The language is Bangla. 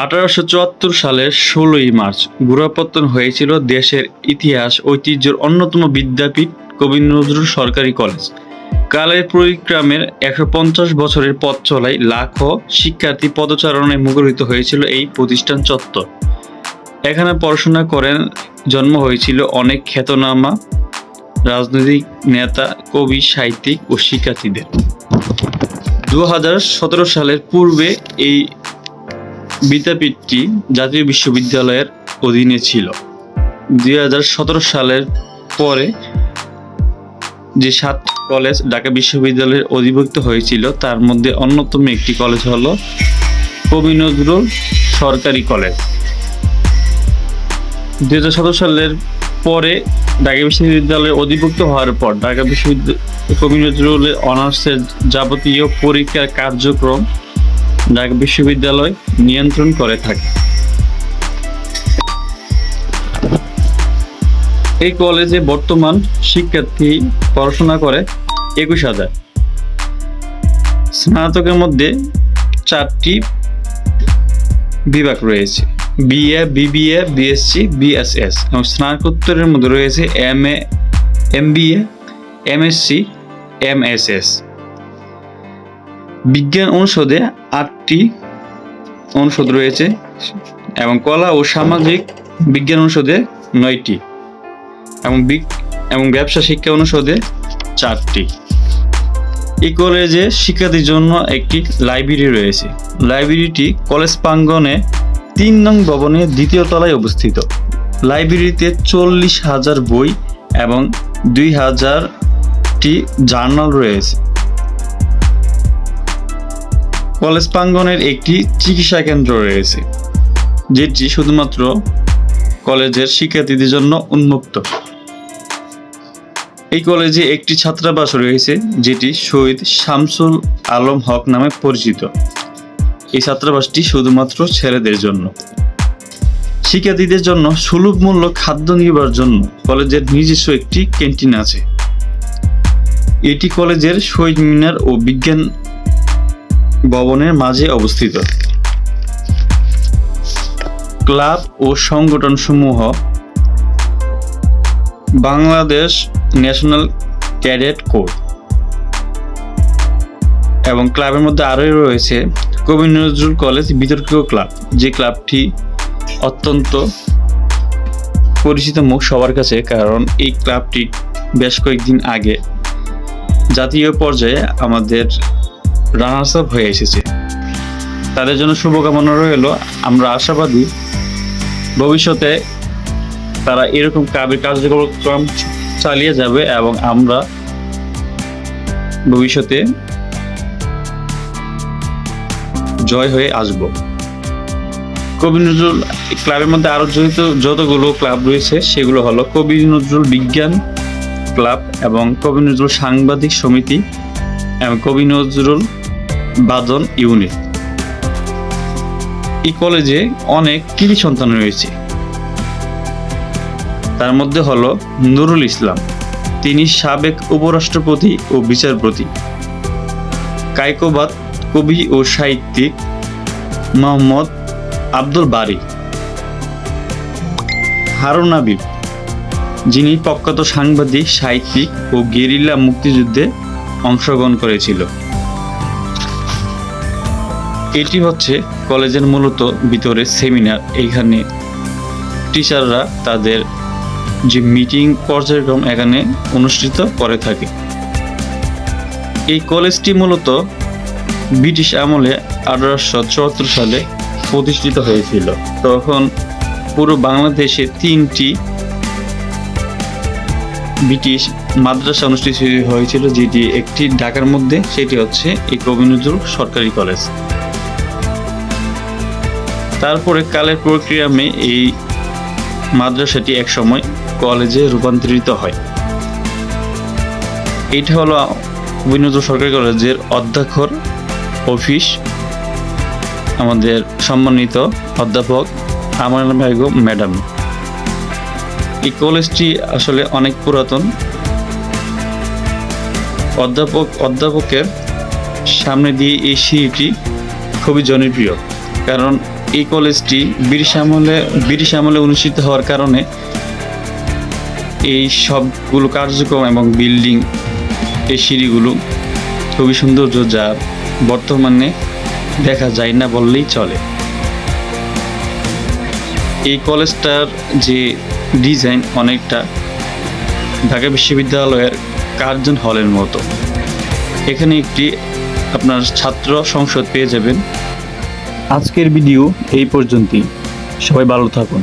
1874 সালের 16ই মার্চ গোড়াপত্তন হয়েছিল দেশের ইতিহাস ঐতিহ্যের অন্যতম বিদ্যাপীঠ কবি নজরুল সরকারি কলেজ। কালের পরিক্রমের 150 বছরের পথ চলায় লাখো শিক্ষার্থী পদচারণে মুখরিত হয়েছিল এই প্রতিষ্ঠান চত্বর। এখানে পড়াশোনা করেন, জন্ম হয়েছিল অনেক খ্যাতনামা রাজনৈতিক নেতা, কবি, সাহিত্যিক ও শিক্ষার্থীদের। 2017 সালের পূর্বে এই বিদ্যাপীঠটি জাতীয় বিশ্ববিদ্যালয়ের অধীনে ছিল। 2017 সালের পরে যে 7 কলেজ ঢাকা বিশ্ববিদ্যালয়ের অধিভুক্ত হয়েছিল তার মধ্যে অন্যতম একটি কলেজ হলো কবি নজরুল সরকারি কলেজ। 2017 সালের পরে ঢাকা বিশ্ববিদ্যালয়ে অধিভুক্ত হওয়ার পর ঢাকা বিশ্ববিদ্যালয় কবি নজরুলের অনার্সের যাবতীয় পরীক্ষার কার্যক্রম ঢাকা বিশ্ববিদ্যালয় নিয়ন্ত্রণ করে থাকে। এই কলেজে বর্তমান শিক্ষার্থী পড়াশোনা করে 21,000। স্নাতকের মধ্যে 4টি বিভাগ রয়েছে: বিএ, বিবিএ, বিএসসি, বিএসএস, এবং স্নাতকোত্তরের মধ্যে রয়েছে এমএ, এমবিএ, এমএসসি, এমএসএস। বিজ্ঞান অনুষদে 8টি অনুষদ রয়েছে এবং কলা ও সামাজিক বিজ্ঞান অনুষদে 9টি এবং ব্যবসা শিক্ষা অনুষদে 4টি। এই কলেজে শিক্ষার্থীর জন্য একটি লাইব্রেরি রয়েছে। লাইব্রেরিটি কলেজ প্রাঙ্গণে 3 নং ভবনের 2য় তলায় অবস্থিত। লাইব্রেরিতে 40,000 বই এবং 2,000টি জার্নাল রয়েছে। কলেজ প্রাঙ্গণের একটি চিকিৎসা কেন্দ্র রয়েছে, যেটি শুধুমাত্র কলেজের শিক্ষার্থীদের জন্য উন্মুক্ত। এই কলেজে একটি ছাত্রাবাস রয়েছে, যেটি শহীদ শামসুল আলম হক নামে পরিচিত। এই ছাত্রাবাসটি শুধুমাত্র ছেলেদের জন্য। শিক্ষার্থীদের জন্য সুলভ মূল্য খাদ্য নিবার জন্য কলেজের নিজস্ব একটি ক্যান্টিন আছে। এটি কলেজের শহীদ মিনার ও বিজ্ঞান ভবনের মাঝে অবস্থিত। ক্লাব ও সংগঠন সমূহ: বাংলাদেশ ন্যাশনাল ক্যাডেট কোর, এবং ক্লাবের মধ্যে আরও রয়েছে কবি নজরুল কলেজ বিতর্কিত ক্লাব, যে ক্লাবটি অত্যন্ত পরিচিত মুখ সবার কাছে, কারণ এই ক্লাবটি বেশ কয়েকদিন আগে জাতীয় পর্যায়ে আমাদের রানার্স আপ হয়ে এসেছে। তাদের জন্য শুভকামনা রইল। আমরা আশাবাদী ভবিষ্যতে তারা এরকম ক্লাবের কার্যক্রম চালিয়ে যাবে এবং আমরা ভবিষ্যতে জয় হয়ে আসব। কবি নজরুল ক্লাবের মধ্যে আরো যতগুলো ক্লাব রয়েছে সেগুলো হলো কবি নজরুল বিজ্ঞান ক্লাব এবং কবি নজরুল সাংবাদিক সমিতি এবং কবি নজরুল বাদন ইউনিট। এই কলেজে অনেক কৃতি সন্তান রয়েছে। তার মধ্যে হলো নুরুল ইসলাম, তিনি সাবেক উপরাষ্ট্রপতি ও বিচারপতি। কায়কোবাদ কবি ও সাহিত্যিক মোহাম্মদ আব্দুল বারী। হারুন আবিব, যিনি প্রখ্যাত সাংবাদিক, সাহিত্যিক ও গেরিলা মুক্তিযুদ্ধে অংশগ্রহণ করেছিল। এটি হচ্ছে কলেজের মূলত ভিতরে সেমিনার। এইখানে টিচাররা তাদের যে মিটিং পর্যায়ক্রম এখানে অনুষ্ঠিত করে থাকে। এই কলেজটি মূলত ব্রিটিশ আমলে 1874 সালে প্রতিষ্ঠিত হয়েছিল। তখন পুরো বাংলাদেশে 3টি ব্রিটিশ মাদ্রাসা অনুষ্ঠিত হয়েছিল, যেটি একটি ঢাকার মধ্যে, সেটি হচ্ছে এই কবি নজরুল সরকারি কলেজ। তারপরে কালের প্রক্রিয়ামে এই মাদ্রাসাটি একসময় কলেজে রূপান্তরিত হয়। এটা হলো কবি নজরুল সরকারি কলেজের অধ্যক্ষর অফিস, আমাদের সম্মানিত অধ্যাপক আমানুল্লাহ বেগম ম্যাডাম। এই কলেজটি আসলে অনেক পুরাতন। অধ্যাপকের সামনে দিয়ে এই সিঁড়িটি খুবই জনপ্রিয়, কারণ এই কলেজটি ব্রিটিশ আমলে অনুষ্ঠিত হওয়ার কারণে এই সবগুলো কার্যক্রম এবং বিল্ডিং, এই সিঁড়িগুলো খুবই সৌন্দর্য, যা বর্তমানে দেখা যায় না বললেই চলে। এই কলেজটার যে ডিজাইন অনেকটা ঢাকা বিশ্ববিদ্যালয়ের কার্জন হলের মতো। এখানে একটি আপনার ছাত্র সংসদ পেয়ে যাবেন। আজকের ভিডিও এই পর্যন্তই। সবাই ভালো থাকুন।